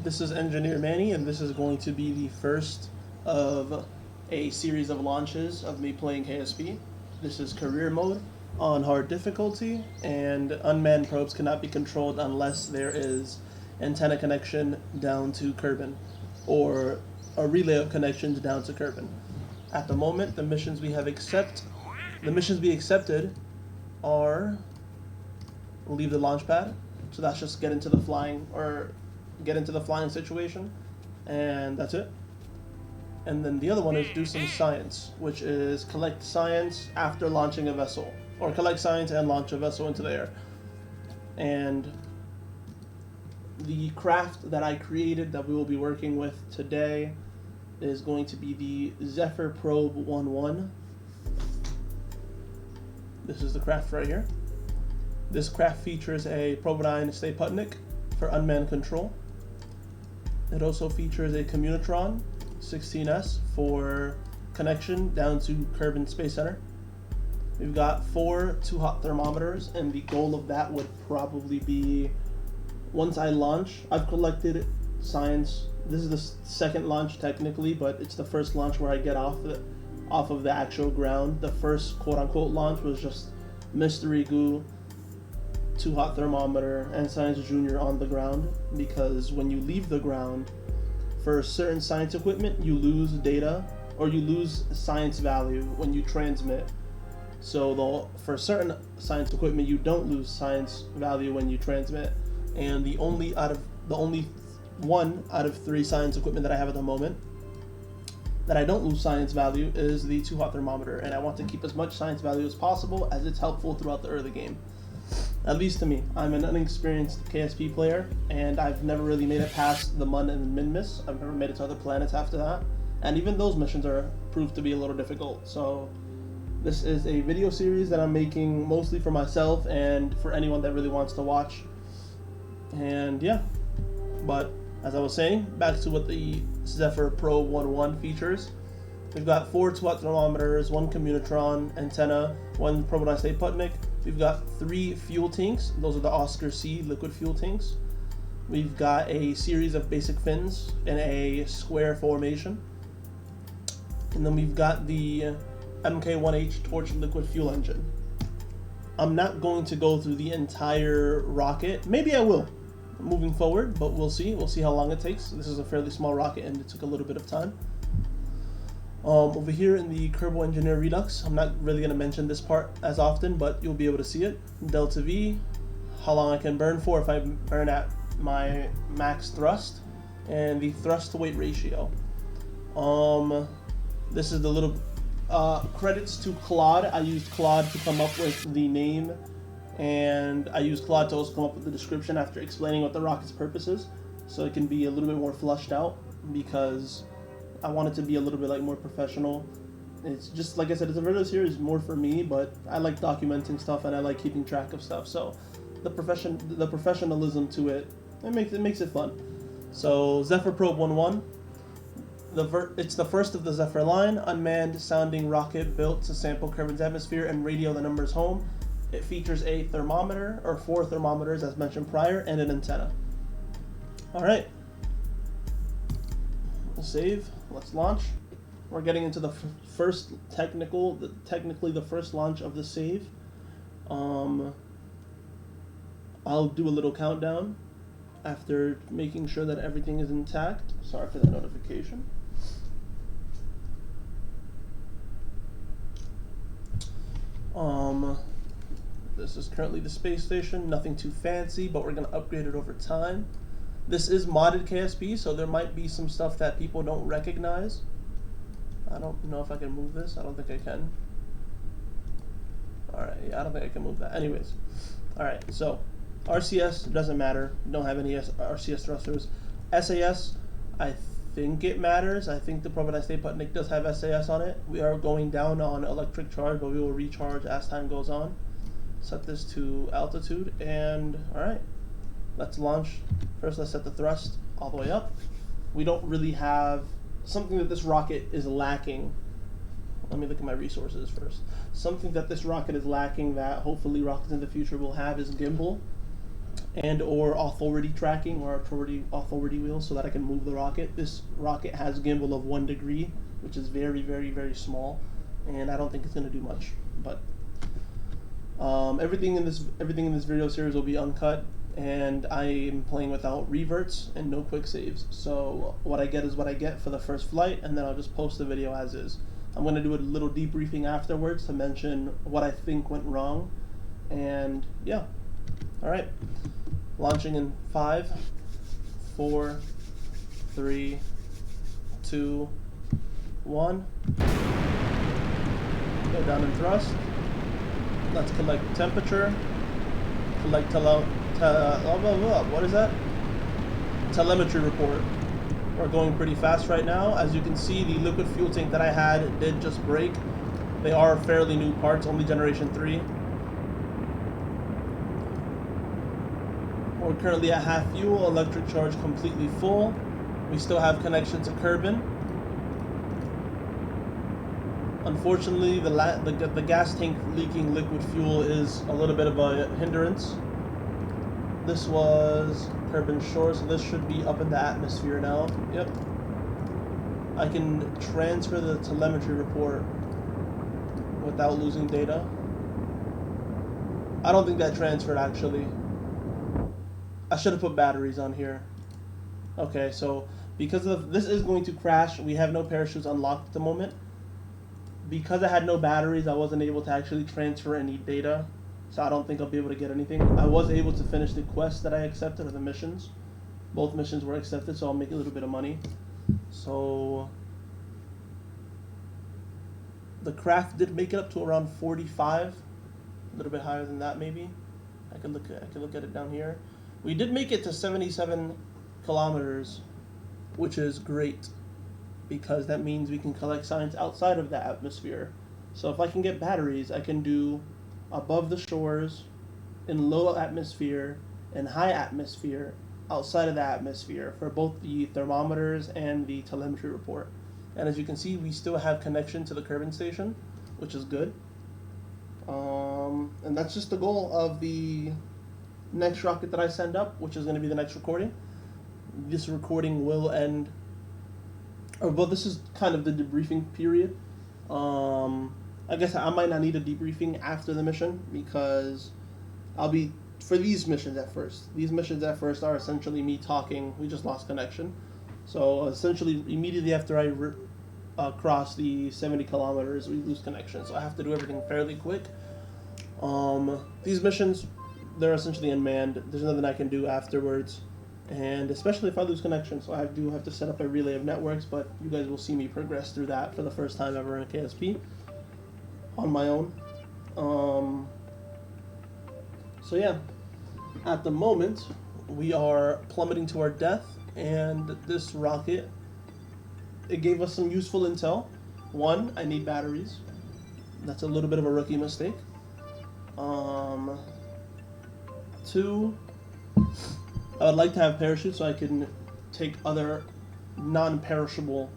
This is Engineer Manny, and this is going to be the first of a series of launches of me playing KSP. This is career mode on hard difficulty, and unmanned probes cannot be controlled unless there is antenna connection down to Kerbin, or a relay of connections down to Kerbin. At the moment, the missions we accepted are leave the launch pad, so that's just get into the flying situation, and that's it. And then the other one is do some science, which is collect science after launching a vessel, or collect science and launch a vessel into the air. And the craft that I created that we will be working with today is going to be the Zephyr Probe 1-1. This is the craft right here. This craft features a Providine Staputnik for unmanned control. It also features a Communitron 16S for connection down to Kerbin Space Center. We've got 4 too-hot thermometers, and the goal of that would probably be, once I launch, I've collected science. This is the second launch technically, but it's the first launch where I get off of the actual ground. The first quote-unquote launch was just Mystery Goo, too-hot thermometer, and Science Junior on the ground, because when you leave the ground, for certain science equipment, you lose data, or you lose science value when you transmit. So for certain science equipment, you don't lose science value when you transmit. And the only one out of 3 science equipment that I have at the moment that I don't lose science value is the too-hot thermometer, and I want to keep as much science value as possible, as it's helpful throughout the early game. At least to me. I'm an unexperienced KSP player, and I've never really made it past the Mun and Minmus. I've never made it to other planets after that, and even those missions are proved to be a little difficult. So this is a video series that I'm making mostly for myself and for anyone that really wants to watch. And yeah, but as I was saying, back to what the Zephyr Probe 1-1 features. We've got 4 too-hot thermometers, 1 Communitron antenna, 1 Providine Staputnik. We've got 3 fuel tanks. Those are the Oscar C liquid fuel tanks. We've got a series of basic fins in a square formation. And then we've got the MK1H torch liquid fuel engine. I'm not going to go through the entire rocket. Maybe I will moving forward, but we'll see. We'll see how long it takes. This is a fairly small rocket, and it took a little bit of time. Over here in the Kerbal Engineer Redux, I'm not really going to mention this part as often, but you'll be able to see it. Delta V, how long I can burn for if I burn at my max thrust, and the thrust to weight ratio. This is the little credits to Claude. I used Claude to come up with the name, and I used Claude to also come up with the description after explaining what the rocket's purpose is, so it can be a little bit more flushed out, because I want it to be a little bit more professional. It's just, like I said, it's a video series more for me, but I like documenting stuff and I like keeping track of stuff. So the professionalism to it makes it fun. So Zephyr Probe 1-1. It's the first of the Zephyr line, unmanned sounding rocket built to sample Kerbin's atmosphere and radio the numbers home. It features a thermometer, or 4 thermometers as mentioned prior, and an antenna. All right. We'll save. Let's launch. We're getting into the first technically the first launch of the save. I'll do a little countdown after making sure that everything is intact. Sorry for the notification. This is currently the space station. Nothing too fancy, but we're gonna upgrade it over time. This is modded KSP, so there might be some stuff that people don't recognize. I don't know if I can move this. I don't think I can. Alright, yeah, I don't think I can move that. Anyways. Alright, so RCS doesn't matter. Don't have any RCS thrusters. SAS, I think it matters. I think the Providine Staputnik does have SAS on it. We are going down on electric charge, but we will recharge as time goes on. Set this to altitude, and alright. Let's launch. First, let's set the thrust all the way up. We don't really have something that this rocket is lacking. Let me look at my resources first. Something that this rocket is lacking that hopefully rockets in the future will have is gimbal. and or authority tracking or authority wheels so that I can move the rocket. This rocket has gimbal of 1 degree, which is very, very, very small, and I don't think it's going to do much. But everything in this video series will be uncut, and I am playing without reverts and no quick saves. So what I get is what I get for the first flight, and then I'll just post the video as is. I'm going to do a little debriefing afterwards to mention what I think went wrong, and yeah. All right. Launching in 5, 4, 3, 2, 1. Go down in thrust. Let's collect temperature. Collect what is that? Telemetry report. We're going pretty fast right now. As you can see, the liquid fuel tank that I had did just break. They are fairly new parts, only generation 3. We're currently at half fuel, electric charge completely full. We still have connection to Kerbin. Unfortunately, the gas tank leaking liquid fuel is a little bit of a hindrance. This was Kerbin Shore, so this should be up in the atmosphere now. Yep. I can transfer the telemetry report without losing data. I don't think that transferred actually. I should have put batteries on here. Okay, so because of this is going to crash, we have no parachutes unlocked at the moment. Because I had no batteries, I wasn't able to actually transfer any data, so I don't think I'll be able to get anything. I was able to finish the quest that I accepted, or the missions. Both missions were accepted, so I'll make a little bit of money. So the craft did make it up to around 45, a little bit higher than that maybe. I could look at it down here. We did make it to 77 kilometers, which is great, because that means we can collect science outside of the atmosphere. So if I can get batteries, I can do above the shores, in low atmosphere, and high atmosphere, outside of the atmosphere, for both the thermometers and the telemetry report. And as you can see, we still have connection to the Kerbin station, which is good. And that's just the goal of the next rocket that I send up, which is going to be the next recording. This recording will end, well, this is kind of the debriefing period. I guess I might not need a debriefing after the mission, because I'll be, for these missions at first. These missions at first are essentially me talking. We just lost connection. So essentially, immediately after I cross the 70 kilometers, we lose connection. So I have to do everything fairly quick. These missions, they're essentially unmanned. There's nothing I can do afterwards, and especially if I lose connection. So I do have to set up a relay of networks, but you guys will see me progress through that for the first time ever in KSP on my own. So yeah, at the moment we are plummeting to our death, and this rocket, it gave us some useful intel. One, I need batteries. That's a little bit of a rookie mistake. 2, I would like to have parachutes so I can take other non-perishable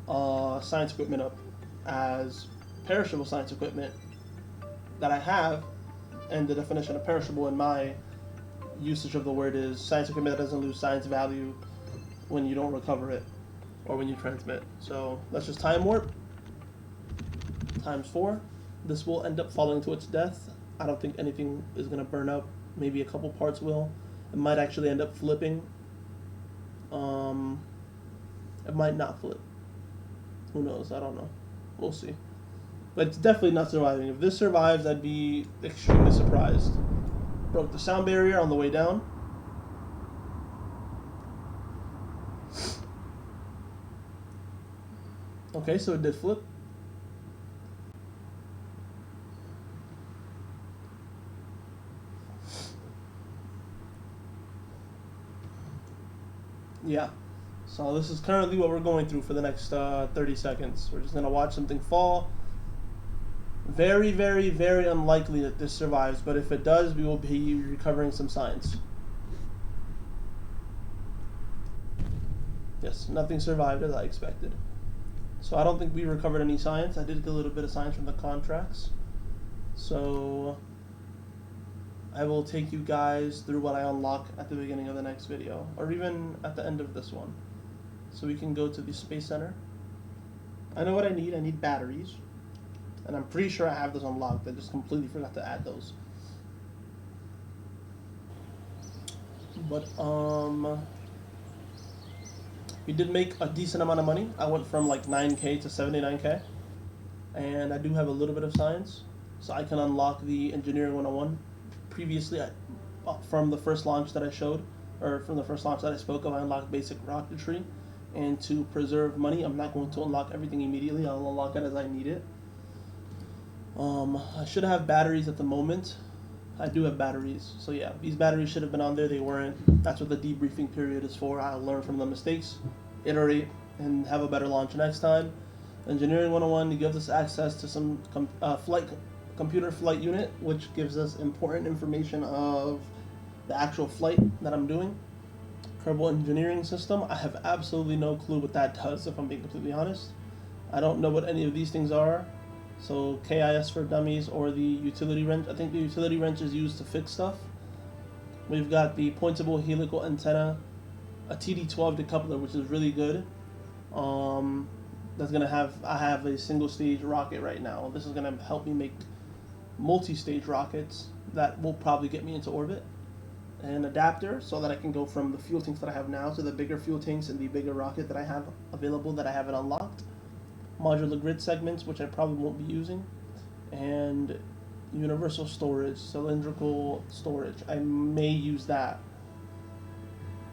science equipment up as perishable science equipment that I have, and the definition of perishable in my usage of the word is science equipment that doesn't lose science value when you don't recover it or when you transmit. So let's just time warp times 4. This will end up falling to its death. I don't think anything is going to burn up. Maybe a couple parts will. It might actually end up flipping. It might not flip. Who knows? I don't know. We'll see. But it's definitely not surviving. If this survives, I'd be extremely surprised. Broke the sound barrier on the way down. Okay, so it did flip. Yeah, so this is currently what we're going through for the next 30 seconds. We're just going to watch something fall. Very, very, very unlikely that this survives, but if it does, we will be recovering some science. Yes, nothing survived as I expected. So I don't think we recovered any science. I did get a little bit of science from the contracts. So I will take you guys through what I unlock at the beginning of the next video, or even at the end of this one. So we can go to the Space Center. I know what I need batteries. And I'm pretty sure I have those unlocked, I just completely forgot to add those. But, we did make a decent amount of money. I went from like 9K to 79K. And I do have a little bit of science, so I can unlock the Engineering 101. Previously, from the first launch that I showed, or from the first launch that I spoke of, I unlocked basic rocketry. And to preserve money, I'm not going to unlock everything immediately. I'll unlock it as I need it. I should have batteries at the moment. I do have batteries. So yeah, these batteries should have been on there. They weren't. That's what the debriefing period is for. I'll learn from the mistakes, iterate, and have a better launch next time. Engineering 101 gives us access to some computer flight unit, which gives us important information of the actual flight that I'm doing. Kerbal engineering system. I have absolutely no clue what that does, if I'm being completely honest. I don't know what any of these things are. So KIS for dummies, or the utility wrench. I think the utility wrench is used to fix stuff. We've got the pointable helical antenna, a TD12 decoupler, which is really good. That's gonna have, I have a single stage rocket right now. This is gonna help me make multi-stage rockets that will probably get me into orbit. An adapter so that I can go from the fuel tanks that I have now to the bigger fuel tanks and the bigger rocket that I have available that I haven't unlocked. Modular grid segments, which I probably won't be using, and universal storage, cylindrical storage. I may use that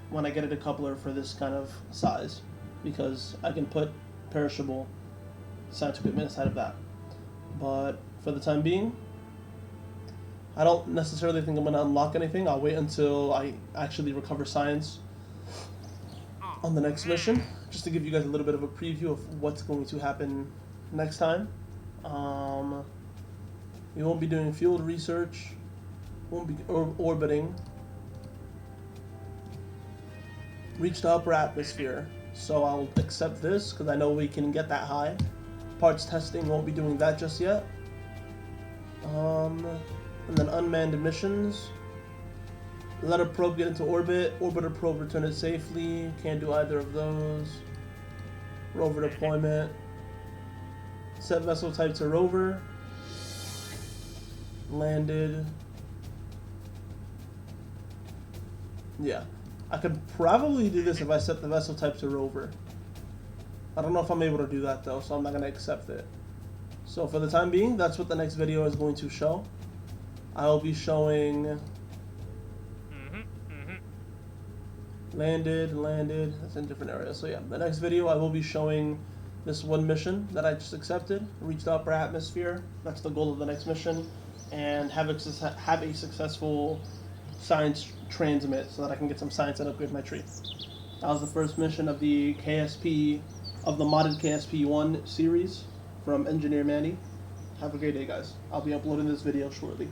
when I get a decoupler for this kind of size, because I can put perishable science equipment inside of that. But for the time being, I don't necessarily think I'm going to unlock anything. I'll wait until I actually recover science on the next mission, just to give you guys a little bit of a preview of what's going to happen next time. We won't be doing field research, won't be orbiting. Reach the upper atmosphere, so I'll accept this because I know we can get that high. Parts testing, won't be doing that just yet. And then unmanned missions. Let a probe get into orbit. Orbiter probe return it safely. Can't do either of those. Rover deployment. Set vessel type to rover. Landed. Yeah. I could probably do this if I set the vessel type to rover. I don't know if I'm able to do that though, so I'm not going to accept it. So for the time being, that's what the next video is going to show. I'll be showing landed, that's in different areas. So yeah, the next video I will be showing this one mission that I just accepted, reach the upper atmosphere. That's the goal of the next mission, and have a successful science transmit so that I can get some science and upgrade my tree. That was the first mission of the KSP, of the modded KSP1 series from Engineer Manny. Have a great day, guys. I'll be uploading this video shortly.